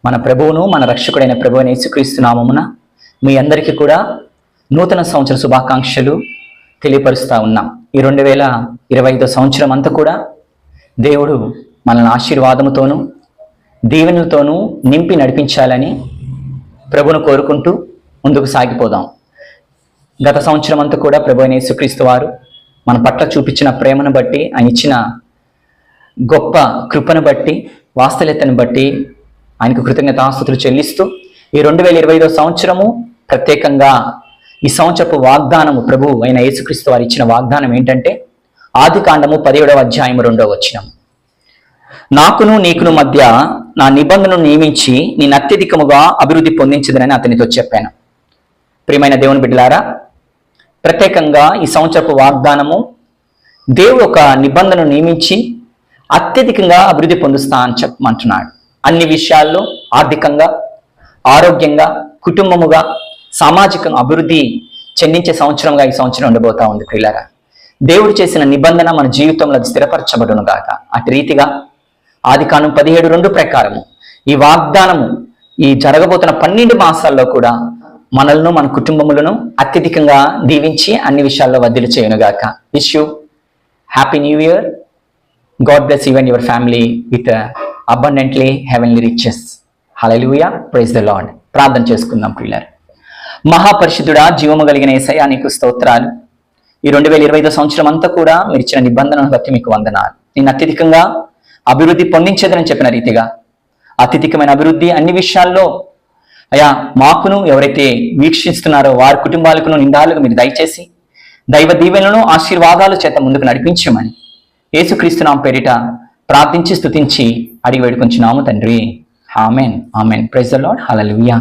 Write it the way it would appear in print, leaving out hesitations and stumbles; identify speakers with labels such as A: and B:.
A: మన ప్రభువును మన రక్షకుడైన ప్రభువైన యేసుక్రీస్తు నామమున మీ అందరికీ కూడా నూతన సంవత్సర శుభాకాంక్షలు తెలియపరుస్తూ ఉన్నాం. ఈ 2025 సంవత్సరం అంతా కూడా దేవుడు మనల్ని ఆశీర్వాదముతోనూ దీవెనలతోనూ నింపి నడిపించాలని ప్రభువును కోరుకుంటూ ముందుకు సాగిపోదాం. గత సంవత్సరం అంతా కూడా ప్రభువైన యేసుక్రీస్తు వారు మన పట్ల చూపించిన ప్రేమను బట్టి, ఆయన ఇచ్చిన గొప్ప కృపను బట్టి, వాస్తల్యతను బట్టి ఆయనకు కృతజ్ఞతాస్తుతులు చెల్లిస్తూ ఈ 2025 సంవత్సరము ప్రత్యేకంగా ఈ సంవత్సరపు వాగ్దానము ప్రభువు అయిన యేసుక్రీస్తు వారు ఇచ్చిన వాగ్దానం ఏంటంటే ఆదికాండము 17వ అధ్యాయం 2వ వచనం. నాకును నీకును మధ్య నా నిబంధనను నియమించి నేను అత్యధికముగా అభివృద్ధి పొందించదనని అతనితో చెప్పాను. ప్రియమైన దేవుని బిడ్డలారా, ప్రత్యేకంగా ఈ సంవత్సరపు వాగ్దానము దేవుడు ఒక నిబంధనను నియమించి అత్యధికంగా అభివృద్ధి పొందుస్తా అని చెప్పమంటున్నాడు. అన్ని విషయాల్లో ఆర్థికంగా, ఆరోగ్యంగా, కుటుంబముగా, సామాజికంగా అభివృద్ధి చెందించే సంవత్సరంగా ఈ సంవత్సరం ఉండబోతా ఉంది. ప్రియులారా, దేవుడు చేసిన నిబంధన మన జీవితంలో స్థిరపరచబడును గాక. అటు రీతిగా ఆదికాండం 17:2 ప్రకారము ఈ వాగ్దానము ఈ జరగబోతున్న 12 మాసాల్లో కూడా మనల్ని, మన కుటుంబములను అత్యధికంగా దీవించి అన్ని విషయాల్లో వర్ధిల్లు చేయునుగాక. Wish you happy new year. God bless you and your family with abundantly heavenly riches. Hallelujah. Praise the Lord. ప్రార్థన చేసుకుందాం ప్రియులారా. మహాపరిశుద్ధుడా, జీవము కలిగిన యేసయ్యా, నీకు స్తోత్రాలు. ఈ 2025 సంవత్సరం అంతా కూడా మీరు ఇచ్చిన నిబంధనను బట్టి మీకు వందనాలు. నేను అత్యధికంగా అభివృద్ధి పొందించేదని చెప్పిన రీతిగా అత్యధికమైన అభివృద్ధి అన్ని విషయాల్లో అయా మాకును, ఎవరైతే వీక్షిస్తున్నారో వారి కుటుంబాలకును నిండాలుగా మీరు దయచేసి దైవ దీవెనలను ఆశీర్వాదాల చేత ముందుకు నడిపించమని యేసుక్రీస్తు నామమున పేరిట ప్రార్థించి స్తుతించి అడిగి వేడుకొంచున్నాము తండ్రి. Amen. Amen. Praise the lord. Hallelujah.